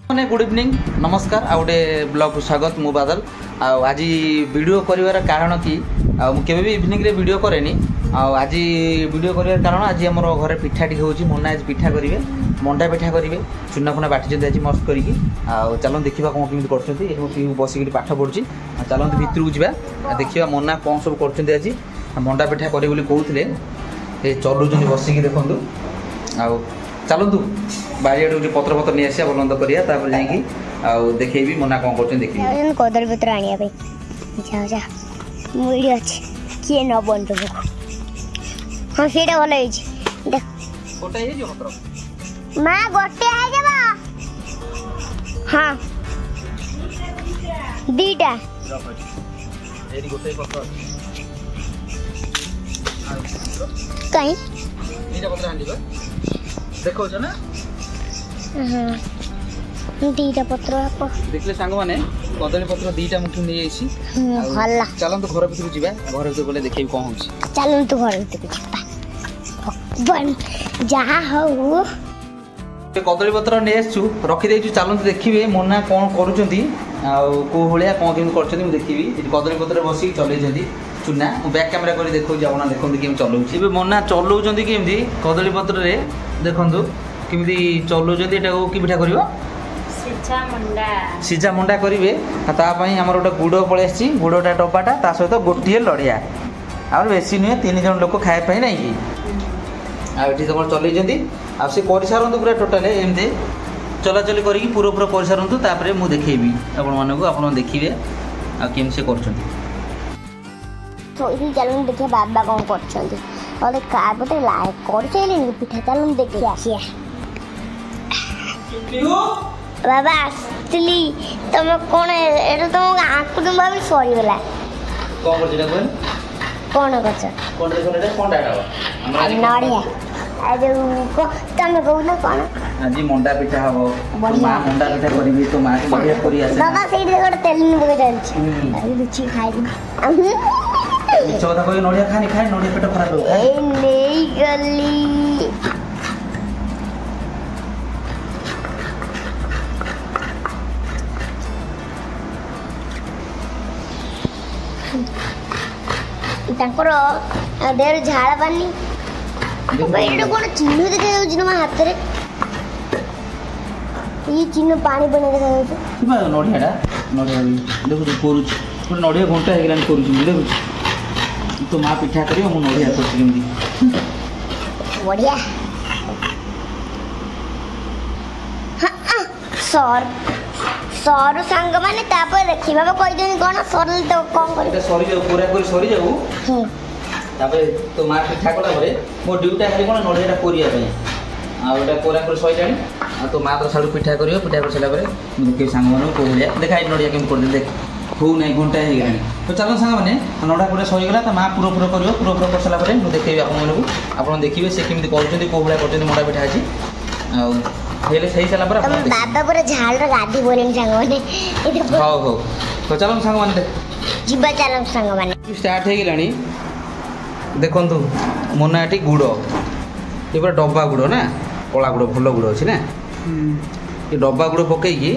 मैंने good evening नमस्कार आ गोटे ब्लॉग को स्वागत मु बादल आज वीडियो करिवार कारण कि मुझे भी इवनिंग रे वीडियो करेनी आज वीडियो करिवार कारण आज आम घर पिठाटी होची मोना आज पिठा करेंगे मंडा पिठा करेंगे चूना फुना बाटी आज मस्त करके चलो देखा कौन केमी कर बसिक पाठ पढ़ुची चलते भितर को जा देखा मोना कौन सब कर आज मंडा पिठा करे कहते चलुँच बसिक देखूँ आ चलतु बारियाडू पत्र पत्र नहीं आसिया बंद करिया तापर जाई देखी मना कौन कर देखिए कदली पत्र आनिया वीडियो अच्छे किए न बन हाँ सीटा भल देख गोटे पत्र माँ गोटे हाँ दीटा गोटे पत्र कहीं दीटा पत्र आनी देखो ना दीटा पत्र देखले सांग माने कदली पत्र दीटा मुठी नहीं हल्ला चलतु घर भीतर जीवा घर भीतर गले देखिए कौन होची चलतु घर भीतर भगवान जहाँ हो कदली पत्र नहीं आसु रखी देछु चलतु देखिए मोना कौन करूछंती को भलिया कौन केम करछंती मु देखिबी कदली पत्र बसी चलेछंती चुना बैक कैमेरा कर देखो जाओ ना देखो केम चलाउछि मोना चलाउछंती केमती कदली पत्र रे देखंतु केमती चलाउछंती एटा की पिठा करिवो सीझा मंडा करेंगे आम गोटे गुड़ पलि गुड़टा डब्बाटा ता सहित गोटे लड़िया आम बेसी नुहे 3 जन लोक खायापी ना कि आठ तुम चलते आसे कर सारूँ पूरा टोटाल एमती चलाचल कर पूरा पूरा कर सारूँ तापर मुझे देखेबी आप देखिए आम से कर चलो देखिए बाबा कौन कर लाइक कर पिठा चलो देखिए आसिया बाबा आसली तुम कौन एटा तुम आंखु तुम भाभी सरीगला कौन कर कौन नड़िया तुम कहून कौन आज मंडा पिठा हम माँ मंडा पिठा करी तो माँ बढ़िया करी आसे बाबा से गोटे तेल पकड़ चलছি लुचि खाई मिछ कथा कही नड़िया खानी खाए नड़िया पेट खराब हो नहीं गली देह झाड़ पानी कौन चिन्ह देखा हाथ में ये चिन्ह पानी बना देखा नड़िया नड़िया देखो नड़िया घंटा हो देखु तो माँ पिठा कर नड़िया कर बढ़िया सर सर सांग माने तापर देखि बाबा कहि देनी कोन सरल तो कौन करे सरी जाऊ पूरा कर सरी जाऊ तापर तो माँ पिठा कला परे मो ड्यूटा खाली कोन नड़ियाटा कोरिया पे आ ओटा कोरा कर सई जानी आ तो माँ तो साडू पिठा करियो पिठा कर सला परे मुके सांग माने को भलिया देखाई नड़िया केम कर दे देख हो नहीं घंटा हो गलानी तो चलो सांग माने नड़ा पूरा सरी गला तो माँ पूरा पूरा करियो पूरा पूरा कर सला परे मु देखेबी आपन देखिबे से केमति करछंती को भलिया करछंती मोडा पिठा अछि आ हेले सही चला पर बाबा पूरा झाल र गादी बोलेन सांग माने हां हो तो चलो सांग माने जीवा चलो सांग माने स्टार्ट हो गलानी देखंतु मोनाटी गुड़ ये पूरा डब्बा गुड़ ना कला गुड़ भल गुड़ अच्छी ना ये डब्बा गुड़ पकईकि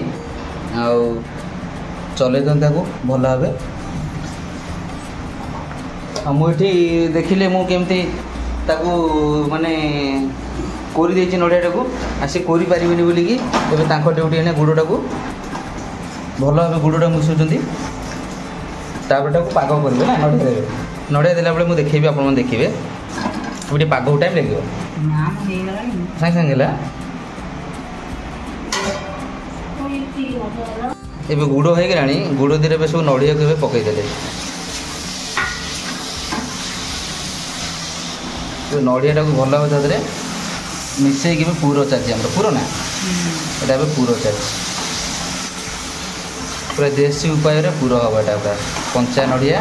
चल भल भाव मुझे देखिले मुझे माने कोरी देछि नड़ियाटा को आसे कोरी पारिबेनी बोलिकी एबे तांको ड्यूटी एने गुड़टा को भल भाव गुड़टा मिसुचंती तापरटा को पाग करेंगे ना नड़िया देवे नड़िया देला बेले मुझे देखेबी आपन देखिबे गोटे पाग टाइम लगे सागे सागे है एबे गुड़ हो गलानी गुड़ धीरे सब नड़िया को पकईदे नड़ियाटा को भल भाव तादे मिसई भी पूरा चलती आम पूरा ना यहाँ पूरा चलती पूरा देसी उपाय पूरा हम यहाँ पूरा कंचा नड़िया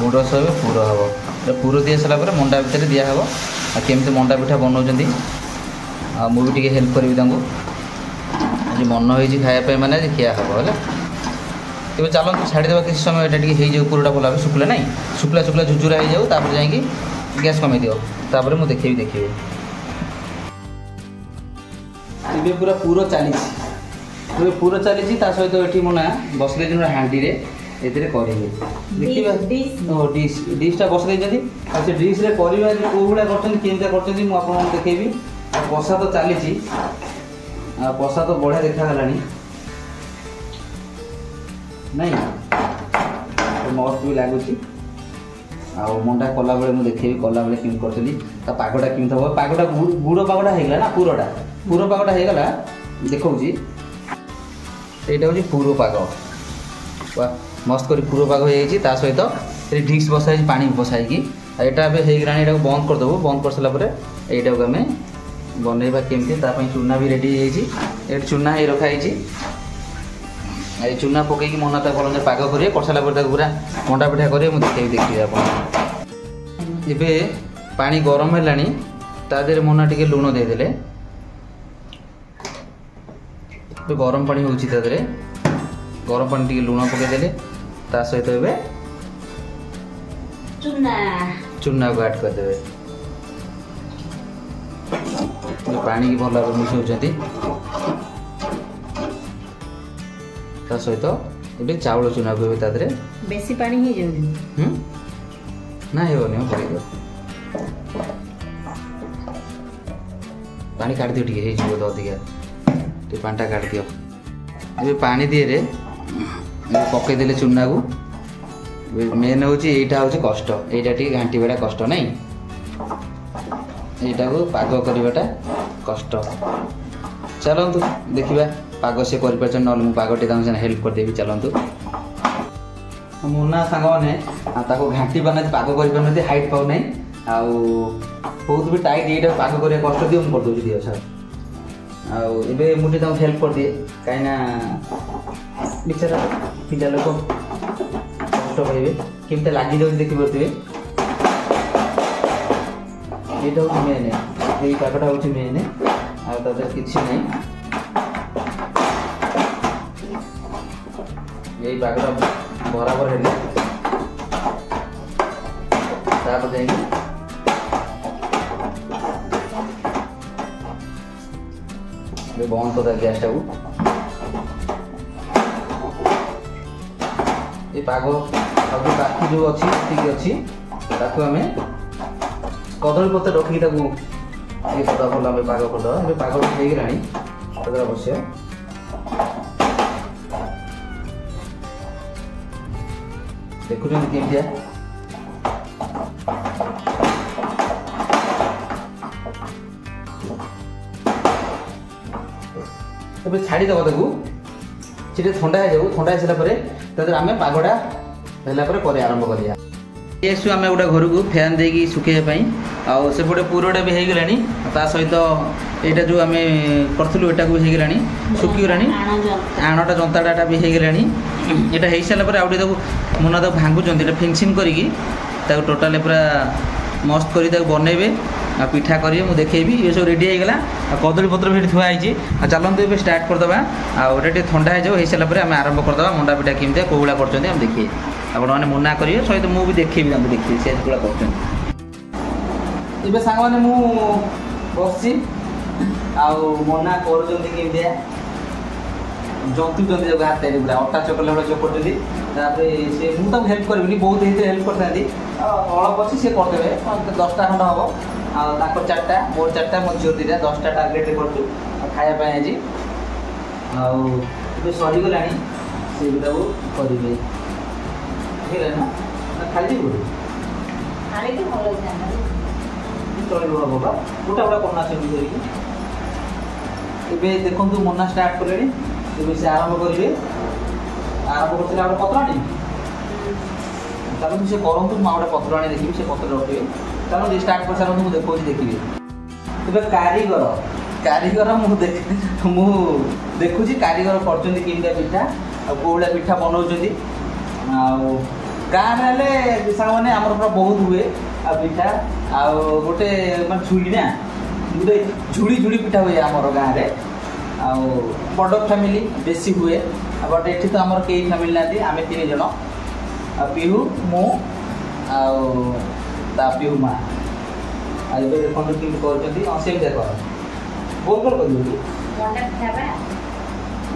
गुड़ सब पूरा हम पूरा दी सारापर मंडा भितर दिहब आमती मंडा पिठा बनाऊँच मुझे हेल्प करी आज मन हो खायापी मैंने आज खिया हम है तेज चलते छाड़ीदे किसी समय ये हो पूरा भल भाव शुक्ला ना शुक्ला शुक्ला झुझुरा हो जाऊ जा गैस कमे दिपर मुझे देखिए पूरा पूरा चली ଏବେ ପୁର ଚାଲିଛି ତା ସହିତ ଏଠି ମୁନା ବସି ଦେଇଛନ୍ତି ହାଣ୍ଡିରେ ଏଥିରେ କରିବେ ଦେଖିବା ଡିସ୍ଟା ବସି ଦେଇଛନ୍ତି ଆଉ ସେ ଡିସ୍ରେ କରିବା କେଉଁ ଭଳିଆ କରୁଛନ୍ତି କେମିତିଆ କରୁଛନ୍ତି ମୁଁ ଆପଣଙ୍କୁ ଦେଖେଇବି। ଆଉ କଷା ତ ଚାଲିଛି ଆଉ କଷା ତ ବଢ଼ିଆ ଦେଖାଗଲାଣି ନାଇଁ ମସ୍ତ ବି ଲାଗୁଛି। ଆଉ ମଣ୍ଡା କଲାବେଳେ ମୁଁ ଦେଖେଇବି କଲାବେଳେ କେମିତି କରୁଛନ୍ତି ତା ପାଗଟା କେମିତି ହେବ। ପାଗଟା ଗୁଡ଼ ପାଗଟା ହେଇଗଲା ନା ପୁର ପାଗଟା ହେଇଗଲା ଦେଖାଉଛି। এইটা হচ্ছে পুরো পাগ মস্ত করে পুরো পাগ হয়ে যাই তা সহিত এই ডিক্স বসাই পানি বসাইকি এটা ଏବେ ହେଇଗଲାଣି ଏଟାକୁ ବନ୍ଦ କରିଦେବୁ। ବନ୍ଦ କରିସାରିଲା ପରେ এইটাକୁ ଆମେ ବନେଇବା କେମିତି ତା ପାଇଁ ଚୁନା ବି ରେଡ଼ି ହେଇଯାଇଛି। ଏଠି ଚୁନା ହେଇ ରଖା ହେଇଛି। এই ଚୁନା ପକେଇକି ମଣ୍ଡା ତା ଭଲ ପାଗ କରିବେ କରିସାରିଲା ପରେ ତାକୁ ପୁରା ମଣ୍ଡା ପିଠା କରିବେ ମୁଁ ଦେଖିବି ଆପଣ। ଏବେ ପାଣି ଗରମ ହେଲାଣି ତା ଦେହରେ ମଣ୍ଡା ଟିକେ ଲୁଣ ଦେଇଦେଲେ गरम पानी हो गरम पानी टी लुण पकईदे ता सहित ए चूना को ऐड करदे पानी की भल भाव मिसाऊँ ता सहित ए चाउल चूना को बेसी पानी ना हेनी पकड़ पानी काट दियो टे हो अधिका टे पानी काट दियो ये पानी दिए पकईदे चूना को मेन हूँ यहाँ हूँ कष्ट यहाँ टी घाटा कष्ट नहीं यहाँ को पाग करवाटा कष्ट। चलतु देखा पाग से कर पागटे हेल्प करदेवी। चलतु मुन्ना सांग मैंने घाटी पाना पाग कर हाइट पाऊ ना आउ बहुत भी टाइट ये पाग कर कष्ट दिए मुझे करदे दिए सर आबे मुझे हेल्प कर दिए कहीं बेचारा पिला लोक कष्ट पाइबे केमती लगी जाऊँ देखिपे ये हूँ मेन ये पागटा हूँ मेन आदर किसी नहीं यही पागटा बराबर है जाएंगे बंद कर गैस टाक ये पाग सब बाकी जो अच्छी आम कदली पत्र रखिक ये भल आम पाग करदे पाग हो गला अवश्य देखुं केमतिया छाड़ीदेव ताकू से थंडा हो जाऊ थंडा हो सारा आम पागटा है आरंभ करिया एसु आम गोटे घर को फैन देकी सुखाई आउटे पुरटा भी होगला ता सहित यहाँ जो आम करूँ यहाँ भी होगला सुखीगला आणटा जंताटा भी होगला यहाँ हो सारापर आउटे मुना तक भांगुंट फिनिशिंग करके टोटाल पूरा मस्त कर बनइबे पिठा करेंगे मुझे देखेबी ये सब रेडी होगला कदली पत्र भी थुआई चलते ये स्टार्ट करदे आटे ठंडा हो सारापर आम आरंभ करदे मंडा पिठा केमती कौ भाया कर देखिए आपण मैंने मुना करेंगे सहित मुझे देखेबी देखिए से गुला कर सांग मैंने मु बस मना करमती जंतुंट हाथ पूरा अटा चकला भाई चकटुच्च से मुझे हेल्प करी बहुत हेल्प करता अल्प अच्छी सी करदे 10टा खंड हम आर 4टा मोर 4टा मो झील 2टा 10टा टार्गेट खायापी आज सरीगला से करेंगे ना खाली चलो बाबा गोटा गोटा करना चाहिए करके देखु मना स्टार्ट कले से आरंभ करेंगे आरंभ कर पत्राणी चलो से करूँ मुझे गोटे पत्राणी देखिए से पत्र रखिए चलो स्टार्ट कर सारूँ मुझे देखा देखिए तेज कारीगर कारीगर मुझे देखुची कारीगर करमती पिठा कौड़ा पिठा बनाऊँ गाँव में सामने आमर पूरा बहुत हुए पिठा गोटे मैं झुड़ी ना गोटे झुड़ी झुड़ी पिठा हुए आमर गाँव में बड़ फैमिली बेसी हुए बट ये तो आमर कई फैमिली ना आम 3 जन पीहू मु पीहू माँ देखो कमी कर बोल बोल कर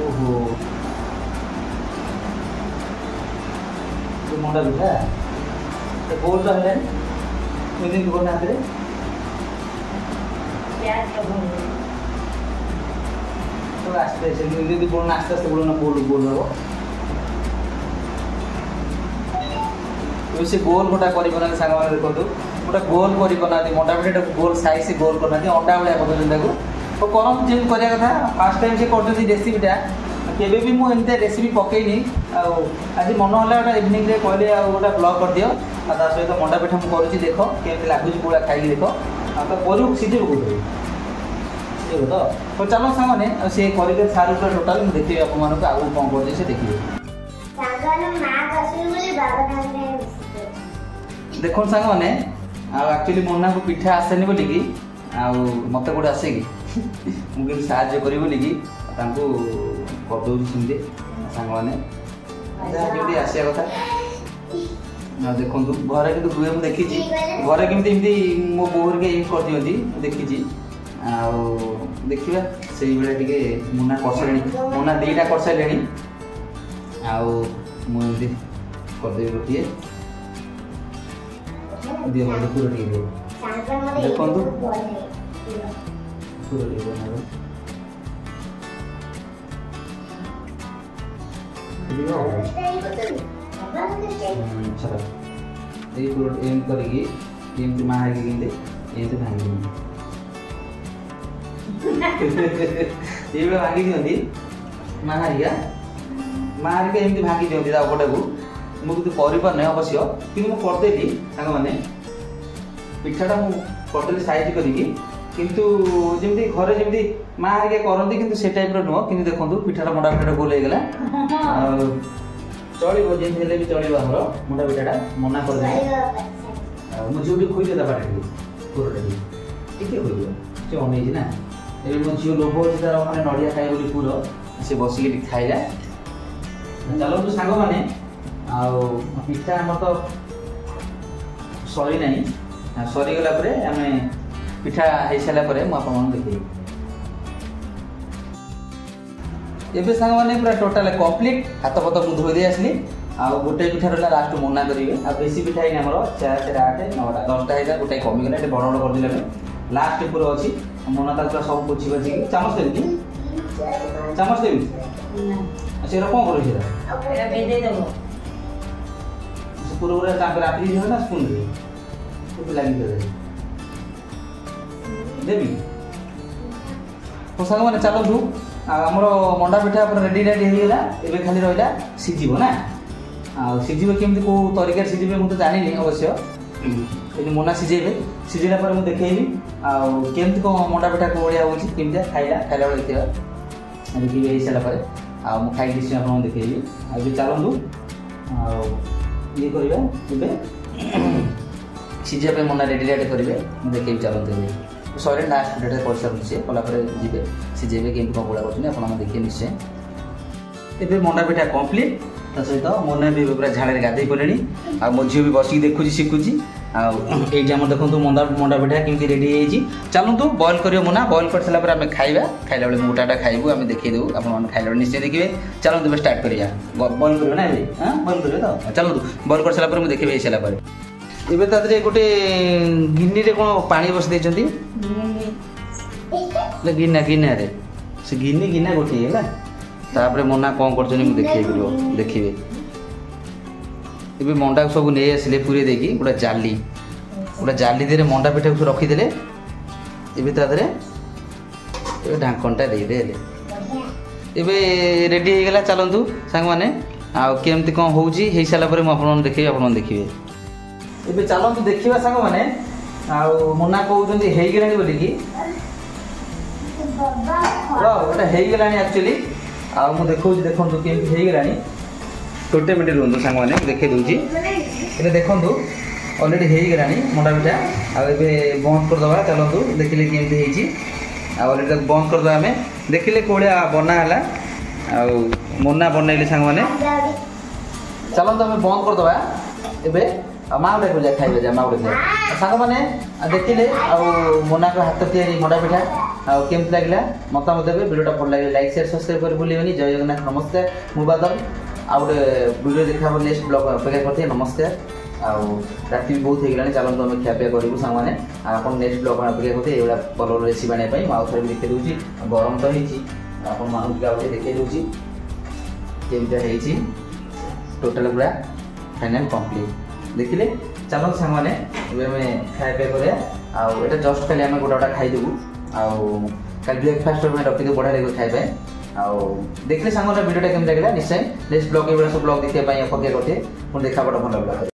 ओहो मुंडा पिठा तो गोल तो है दिन गोल हाथ रे तो आस्ते से दिन बोल आस्ते आस्ते बोलो ना गोल गोल हो से गोल गोटा करना सांग मैंने देखो गोटे गोल करना मंडा पिठा गोल साइज से गोल करना अंडा भाया कर तो कौन जेम करा कथा फास्ट टाइम से कर रेसीपीटा केबे भी मु एमते रेसिपी पकेनी आज मन होला गोटे इवनिंग रे कहले गोटे ब्लॉग कर दियो ता सहित मंडा पिठा मु करूची देखो केमती लागुची पूरा खाई देखो तो करू सीजे को तो चलो सांग ने से करके सारू पूरा टोटल मु देखिए आप मानको आगु कोन कर से देखिए सांगन मां कसि बोली बाबा थाने देखो सांग ने एक्चुअली मन्ना को पिठा आसेनी बोली कि मत गोटे आसे कि मुझे साहाଯ୍य करी बोली कि तांको कर दउची सुनदे सांग माने जमी आसिया कथा देखो घरे कि दुए मुझे देखी घरे केमती मो बोर के यूज कर दियंती देखी देखा से टे मुना करसारे मुना दीटा करसारे मुझे करदेवी गोटे दिए पूरा देखो करके मार के भांगी ये भांगी दिखती मारिका मारिका एमती भांगी दिखती अगटा को मुझे कर अवश्य कि करदेली सांग मैंने पिठाटा मुझे साइज करी किंतु जमी घरे जमी माँ हरिका करती कि से टाइप नुह कि देखो पिठाटा मंडा पिठाटा गोल होगा चलो जमी भी चलो आमर मंडा पिठाटा मना कर मुझे जो खुद देता पाटे पुरटा टे खुद से अनेजी ना ये मो झील लोभ अच्छे तार मैंने नड़िया खाए बोली पुर से बसिक खाइला चलो तो सांग मैंने पिठा आम तो सरी ना सरीगला आम पिठा हो सारा मुझे देखिए सांग मैंने पूरा टोटाल कम्प्लीट हाथ फत मुझे धोई आसली गोटे पिठा रहा लास्ट मना करेंगे बेसी पिठा है आम 4 4 8 9टा 10टा है गोटे कमिगला ये बड़ बड़ करदे लास्ट पूरा अच्छी मना तक पूरा सब पोछी बाछी चामच देवी चामच देवी से कौन कर पूरा रात्रि ना स्पून लगे देवी तो सांग मैंने चलतु आमर मंडा पिठा रेडी रेडी होगा ए खाली रहा सीझब ना सीझे केमती कौ तरीका सीझे मुझे जानी अवश्य मुना सीझे सीझेला मुझे देखी केमती कौन मंडा पिठा कौड़िया होमती खाइला खाइला बेले देखा देखिए हो सारापर मुझे खाई निश्चय आपको देखी अभी चलतु ये करवा सीझा मना रेडी रेडी करेंगे मुझे देखी चलते सरे लास्ट डेट कर सारे कलापर जी सीझे केमती कौन गोला कर देखिए निश्चय ए मंडा पिठा कम्प्लीट ता सहित मना भी पूरा झाड़े गाधे पड़े आ मो झील भी बसिक देखुची शिखुची ये देखो मंडा पिठा केमती रेडी होती चलतु बॉयल कर मना बॉयल कर सारा आम खाइबा खाइला बेले मोटाटा खाइबू आम देखी देव आप खाइला निश्चय देखिए चलते स्टार्ट करिया बॉयल कर ना हाँ बॉयल कर तो चलतु बॉयल कर सारापर मुझे देखी सारापर एबे तादरे गोटे गिन्नी रे कोन पानी बस देचंती ले गिन्ना गिन्ना रे से गिन्नी गिन्ना गोटे है तापरे मना कौन करछनी मु देखिए एबे मंडा सब नहीं आसिले पूरे देकी गोटा जाली दे मंडा पिठा को रखीदे एबे तादरे एबे ढांकनटा दे एबे रेडी हो गला चलंतु सांग माने आ केमती कौन होउची हे साला परे मु आपन देखिए एबे चलतु देखा सांग मैंने मना कहते होगा बोल कि गोटे होगा एक्चुअली मुझे देखो देखो केमती होगा गोटे मिनट रुहतु सांग मैंने देखे दूसरी देखो अलरेडी होगा मंडा पिठा आबे बंद करदे चलतु देखिले केमती होती बंद करदे आम देखिले कौड़िया बनाला मना बनइले सांग मैंने चलतु आम बंद करदे एबे माँ गोटे पूजा खाइबे माँ गोटे सांग मैंने देखिले मना को हाथ तैयारी मंडा पिठा केमती लगला मतामत देवे वीडियोटा भल लगे लाइक शेयर सब्सक्राइब कर भूलिए जय जगन्नाथ नमस्कार मु बादल आ गोटे वीडियो देखा नेक्स्ट ब्लॉग अपेक्षा करते नमस्कार राति भी बहुत हो गलानी चलते आम खियापिया करूँ सामने आप नेक्स्ट ब्लॉग अपेक्षा करते ये भल रेसिपी आने आउ थे भी देखी दूसरी गरम तो होती देखी दूसरी केमती टोटाल पूरा फाइनाल कंप्लीट देखिले चलो सामने खाया पिया कर जस्ट खाली आम गोटा गोटा खाईदेबू कल ब्रेकफास्ट रखी बढ़िया लगे खाइबे देखिले सांगने वीडियो केमती लगे निश्चय नेक्स्ट ब्लॉग ये सब ब्लॉग देखा अपेक्षा करते देखा भल लगे।